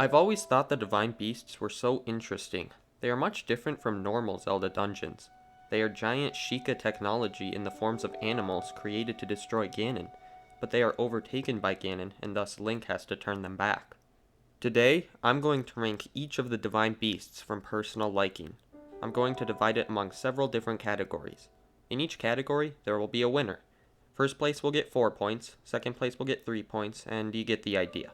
I've always thought the Divine Beasts were so interesting. They are much different from normal Zelda dungeons. They are giant Sheikah technology in the forms of animals created to destroy Ganon, but they are overtaken by Ganon and thus Link has to turn them back. Today, I'm going to rank each of the Divine Beasts from personal liking. I'm going to divide it among several different categories. In each category, there will be a winner. First place will get 4 points, second place will get 3 points, and you get the idea.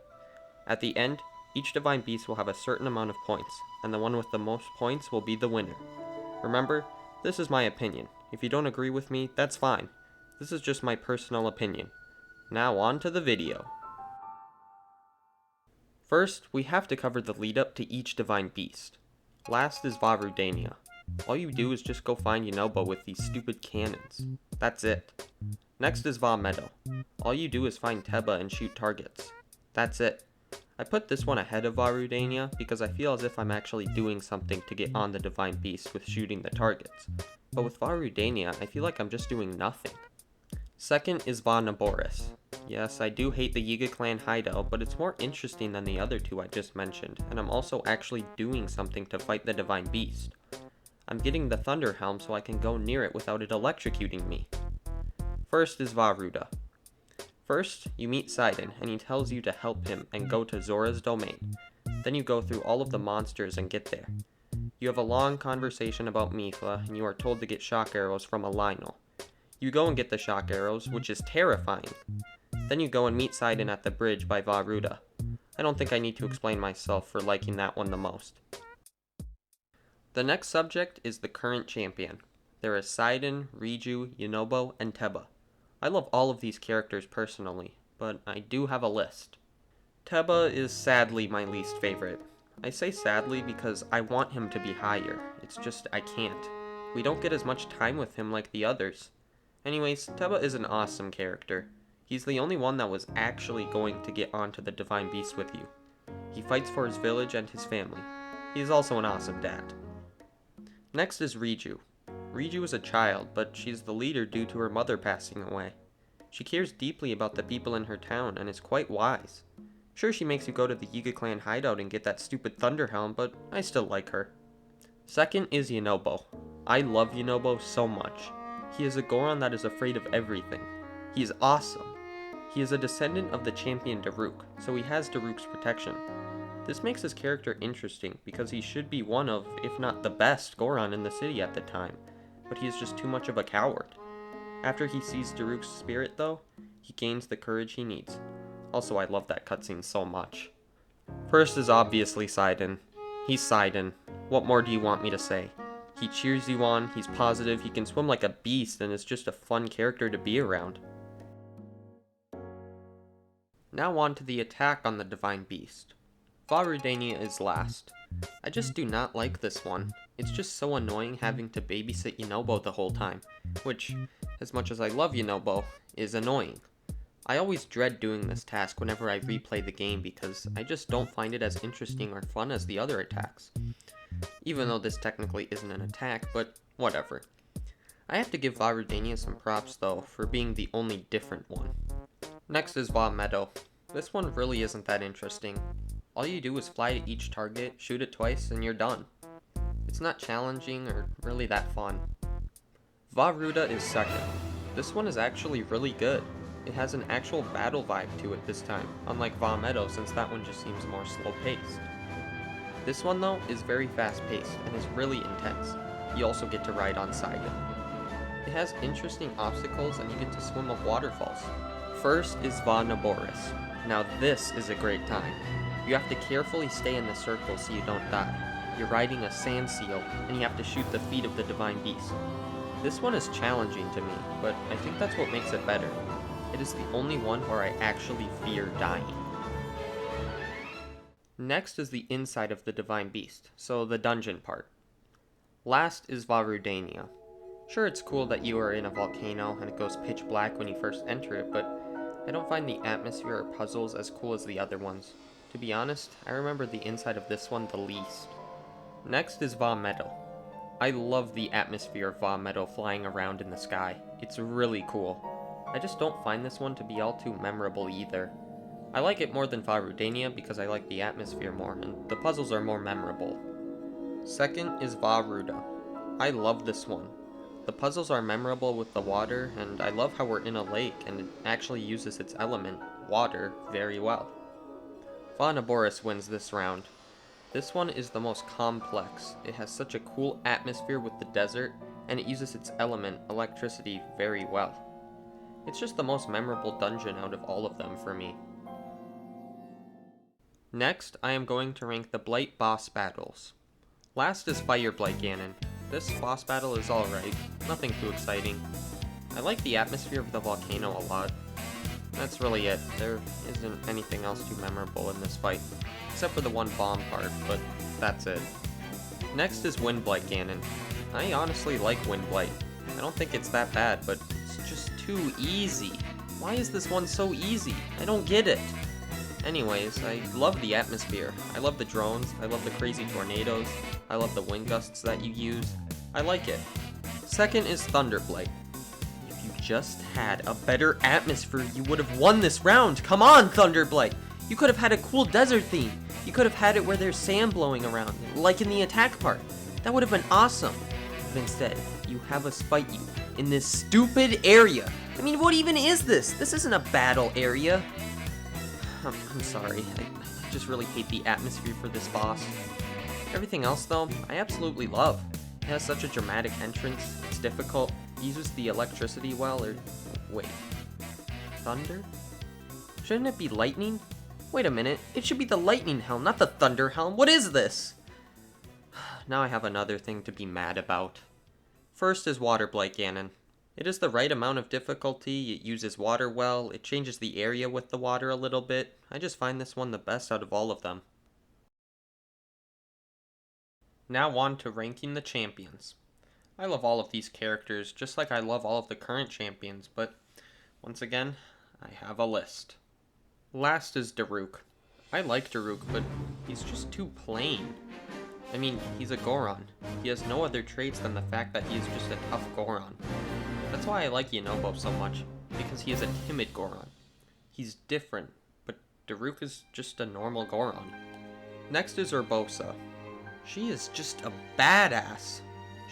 At the end, each Divine Beast will have a certain amount of points, and the one with the most points will be the winner. Remember, this is my opinion. If you don't agree with me, that's fine. This is just my personal opinion. Now on to the video. First, we have to cover the lead up to each Divine Beast. Last is Vah Rudania. All you do is just go find Yunobo with these stupid cannons. That's it. Next is Vah Meadow. All you do is find Teba and shoot targets. That's it. I put this one ahead of Vah Rudania because I feel as if I'm actually doing something to get on the Divine Beast with shooting the targets. But with Vah Rudania, I feel like I'm just doing nothing. Second is Vah Naboris. Yes, I do hate the Yiga Clan hideout, but it's more interesting than the other two I just mentioned, and I'm also actually doing something to fight the Divine Beast. I'm getting the Thunder Helm so I can go near it without it electrocuting me. First is Vah Ruda. First, you meet Sidon, and he tells you to help him and go to Zora's domain. Then you go through all of the monsters and get there. You have a long conversation about Mipha, and you are told to get shock arrows from a Lionel. You go and get the shock arrows, which is terrifying. Then you go and meet Sidon at the bridge by Vah Ruda. I don't think I need to explain myself for liking that one the most. The next subject is the current champion. There is Sidon, Riju, Yunobo, and Teba. I love all of these characters personally, but I do have a list. Teba is sadly my least favorite. I say sadly because I want him to be higher, it's just I can't. We don't get as much time with him like the others. Anyways, Teba is an awesome character. He's the only one that was actually going to get onto the Divine Beast with you. He fights for his village and his family. He is also an awesome dad. Next is Riju. Riju is a child, but she's the leader due to her mother passing away. She cares deeply about the people in her town and is quite wise. Sure, she makes you go to the Yiga Clan hideout and get that stupid Thunder Helm, but I still like her. Second is Yunobo. I love Yunobo so much. He is a Goron that is afraid of everything. He is awesome. He is a descendant of the champion Daruk, so he has Daruk's protection. This makes his character interesting because he should be one of, if not the best, Goron in the city at the time, but he is just too much of a coward. After he sees Daruk's spirit though, he gains the courage he needs. Also, I love that cutscene so much. First is obviously Sidon. He's Sidon. What more do you want me to say? He cheers you on, he's positive, he can swim like a beast, and is just a fun character to be around. Now on to the attack on the Divine Beast. Vah Rudania is last. I just do not like this one. It's just so annoying having to babysit Yunobo the whole time, which, as much as I love Yunobo, is annoying. I always dread doing this task whenever I replay the game because I just don't find it as interesting or fun as the other attacks. Even though this technically isn't an attack, but whatever. I have to give Vah Rudania some props though, for being the only different one. Next is Vah Meadow. This one really isn't that interesting. All you do is fly to each target, shoot it twice, and you're done. It's not challenging or really that fun. Vah Ruda is second. This one is actually really good. It has an actual battle vibe to it this time, unlike Vah Meadow since that one just seems more slow-paced. This one though is very fast-paced and is really intense. You also get to ride on Sidon. It has interesting obstacles and you get to swim up waterfalls. First is Vah Naboris. Now this is a great time. You have to carefully stay in the circle so you don't die. You're riding a sand seal, and you have to shoot the feet of the Divine Beast. This one is challenging to me, but I think that's what makes it better. It is the only one where I actually fear dying. Next is the inside of the Divine Beast, so the dungeon part. Last is Vah Rudania. Sure, it's cool that you are in a volcano and it goes pitch black when you first enter it, but I don't find the atmosphere or puzzles as cool as the other ones. To be honest, I remember the inside of this one the least. Next is Vah Meadow. I love the atmosphere of Vah Meadow flying around in the sky. It's really cool. I just don't find this one to be all too memorable either. I like it more than Varudania because I like the atmosphere more, and the puzzles are more memorable. Second is Varuda. I love this one. The puzzles are memorable with the water, and I love how we're in a lake and it actually uses its element, water, very well. Vaunaboris wins this round. This one is the most complex. It has such a cool atmosphere with the desert, and it uses its element, electricity, very well. It's just the most memorable dungeon out of all of them for me. Next, I am going to rank the Blight boss battles. Last is Fire Blight Ganon. This boss battle is alright, nothing too exciting. I like the atmosphere of the volcano a lot. That's really it. There isn't anything else too memorable in this fight, except for the one bomb part, but that's it. Next is Wind Blight Ganon. I honestly like Wind Blight. I don't think it's that bad, but it's just too easy. Why is this one so easy? I don't get it. Anyways, I love the atmosphere. I love the drones. I love the crazy tornadoes. I love the wind gusts that you use. I like it. Second is Thunder Blight. If you just had a better atmosphere, you would have won this round. Come on, Thunder Blight. You could have had a cool desert theme. You could have had it where there's sand blowing around, like in the attack part. That would have been awesome. But instead, you have us fight you in this stupid area. I mean, what even is this? This isn't a battle area. I'm sorry, I just really hate the atmosphere for this boss. Everything else though, I absolutely love. It has such a dramatic entrance, it's difficult, it uses the electricity well, or... wait. Thunder? Shouldn't it be lightning? Wait a minute, it should be the lightning helm, not the thunder helm. What is this? Now I have another thing to be mad about. First is Water Blight Ganon. It is the right amount of difficulty, it uses water well, it changes the area with the water a little bit. I just find this one the best out of all of them. Now on to ranking the champions. I love all of these characters, just like I love all of the current champions, but once again, I have a list. Last is Daruk. I like Daruk, but he's just too plain. I mean, he's a Goron. He has no other traits than the fact that he is just a tough Goron. That's why I like Yunobo so much, because he is a timid Goron. He's different, but Daruk is just a normal Goron. Next is Urbosa. She is just a badass.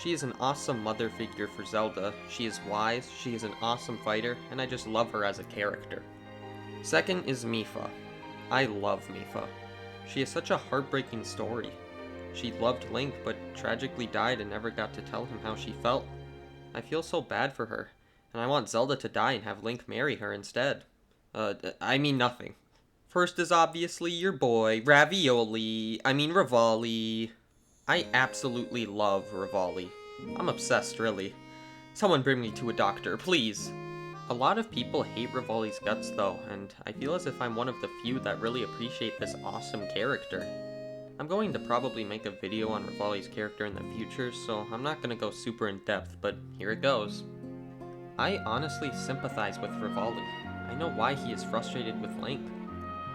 She is an awesome mother figure for Zelda, she is wise, she is an awesome fighter, and I just love her as a character. Second is Mipha. I love Mipha. She has such a heartbreaking story. She loved Link, but tragically died and never got to tell him how she felt. I feel so bad for her, and I want Zelda to die and have Link marry her instead. I mean nothing. First is obviously your boy, Rivali. I absolutely love Rivali. I'm obsessed, really. Someone bring me to a doctor, please. A lot of people hate Rivali's guts though, and I feel as if I'm one of the few that really appreciate this awesome character. I'm going to probably make a video on Rivali's character in the future, so I'm not going to go super in depth, but here it goes. I honestly sympathize with Rivali. I know why he is frustrated with Link.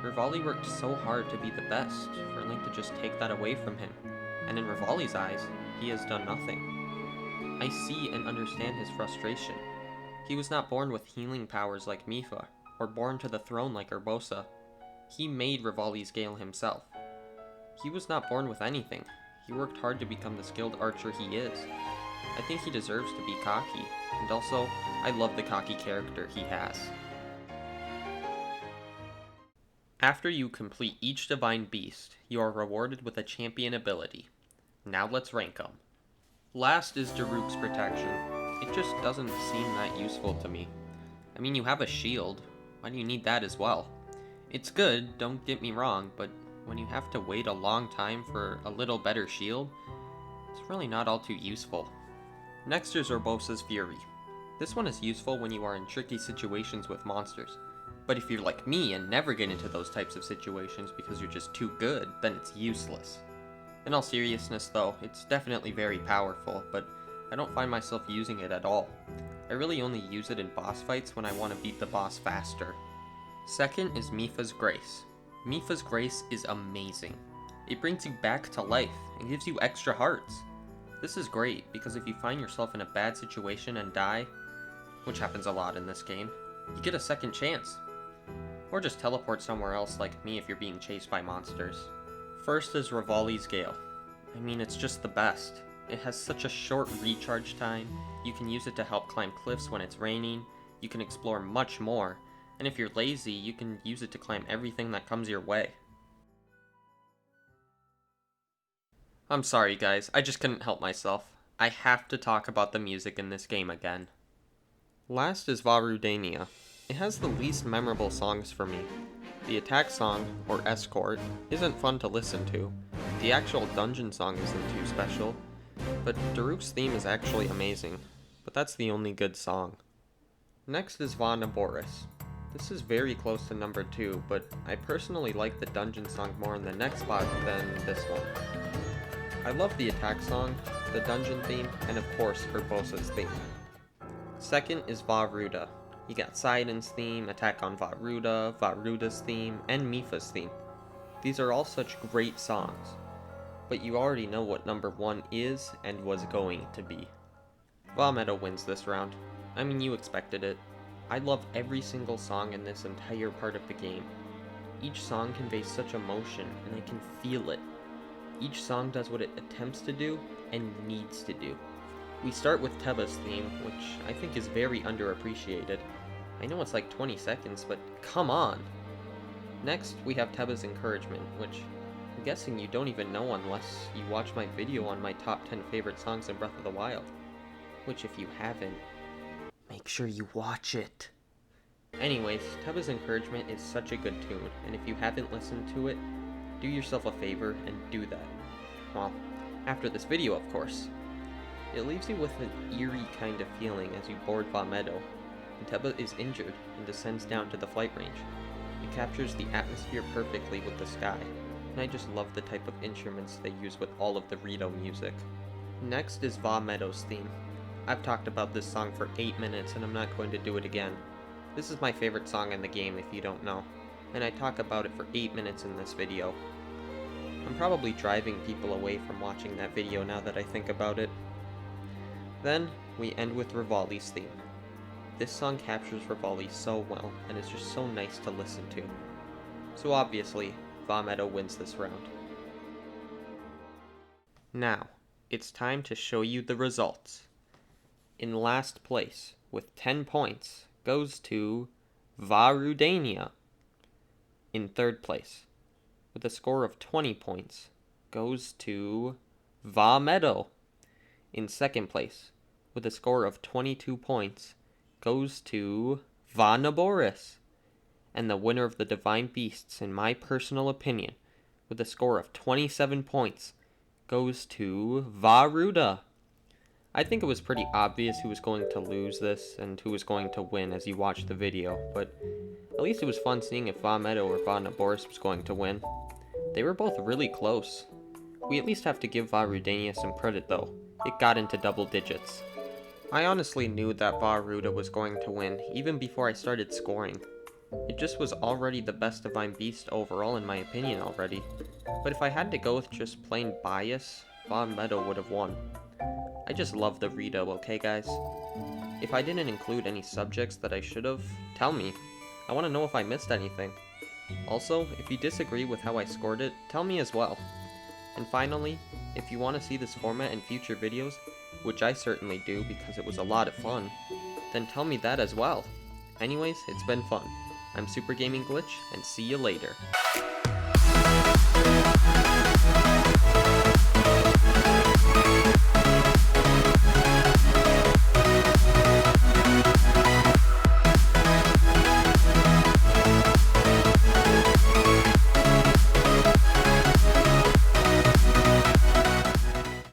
Rivali worked so hard to be the best, for Link to just take that away from him. And in Rivali's eyes, he has done nothing. I see and understand his frustration. He was not born with healing powers like Mipha, or born to the throne like Urbosa. He made Rivali's Gale himself. He was not born with anything. He worked hard to become the skilled archer he is. I think he deserves to be cocky, and also, I love the cocky character he has. After you complete each Divine Beast, you are rewarded with a champion ability. Now let's rank them. Last is Daruk's Protection. It just doesn't seem that useful to me. I mean, you have a shield. Why do you need that as well? It's good, don't get me wrong, but when you have to wait a long time for a little better shield, it's really not all too useful. Next is Urbosa's Fury. This one is useful when you are in tricky situations with monsters, but if you're like me and never get into those types of situations because you're just too good, then it's useless. In all seriousness though, it's definitely very powerful, but I don't find myself using it at all. I really only use it in boss fights when I want to beat the boss faster. Second is Mipha's Grace. Mipha's Grace is amazing. It brings you back to life and gives you extra hearts. This is great because if you find yourself in a bad situation and die, which happens a lot in this game, you get a second chance. Or just teleport somewhere else like me if you're being chased by monsters. First is Revali's Gale. I mean, it's just the best. It has such a short recharge time, you can use it to help climb cliffs when it's raining, you can explore much more, and if you're lazy, you can use it to climb everything that comes your way. I'm sorry guys, I just couldn't help myself. I have to talk about the music in this game again. Last is Varudania. It has the least memorable songs for me. The attack song, or escort, isn't fun to listen to. The actual dungeon song isn't too special, but Daruk's theme is actually amazing, but that's the only good song. Next is Va Naboris. This is very close to number 2, but I personally like the dungeon song more in the next spot than this one. I love the attack song, the dungeon theme, and of course Urbosa's theme. Second is Varuda. You got Sidon's theme, Attack on Varuda, Varuda's theme, and Mipha's theme. These are all such great songs, but you already know what number 1 is and was going to be. Va Meadow wins this round. I mean, you expected it. I love every single song in this entire part of the game. Each song conveys such emotion, and I can feel it. Each song does what it attempts to do and needs to do. We start with Teba's theme, which I think is very underappreciated. I know it's like 20 seconds, but come on! Next, we have Teba's Encouragement, which I'm guessing you don't even know unless you watch my video on my top 10 favorite songs in Breath of the Wild. Which if you haven't, make sure you watch it. Anyways, Teba's Encouragement is such a good tune, and if you haven't listened to it, do yourself a favor and do that. Well, after this video, of course. It leaves you with an eerie kind of feeling as you board Va Meadow, and Teba is injured and descends down to the flight range. It captures the atmosphere perfectly with the sky, and I just love the type of instruments they use with all of the Rito music. Next is Va Meadow's theme. I've talked about this song for 8 minutes and I'm not going to do it again. This is my favorite song in the game if you don't know, and I talk about it for 8 minutes in this video. I'm probably driving people away from watching that video now that I think about it. Then, we end with Revali's theme. This song captures Revali so well, and it's just so nice to listen to. So obviously, Va Meadow wins this round. Now, it's time to show you the results. In last place, with 10 points, goes to Varudania. In third place, with a score of 20 points, goes to Va Meadow. In second place, with a score of 22 points, goes to Va Naboris. And the winner of the Divine Beasts, in my personal opinion, with a score of 27 points, goes to Varuda. I think it was pretty obvious who was going to lose this and who was going to win as you watched the video, but at least it was fun seeing if Va Meadow or Va Naboris was going to win. They were both really close. We at least have to give Varudania some credit though. It got into double digits. I honestly knew that Varuda was going to win, even before I started scoring. It just was already the best Divine Beast overall in my opinion already. But if I had to go with just plain bias, Va Meadow would have won. I just love the Rito, okay guys? If I didn't include any subjects that I should have, tell me. I want to know if I missed anything. Also, if you disagree with how I scored it, tell me as well. And finally, if you want to see this format in future videos, which I certainly do because it was a lot of fun, then tell me that as well. Anyways, it's been fun. I'm SuperGamingGlitch, and see you later.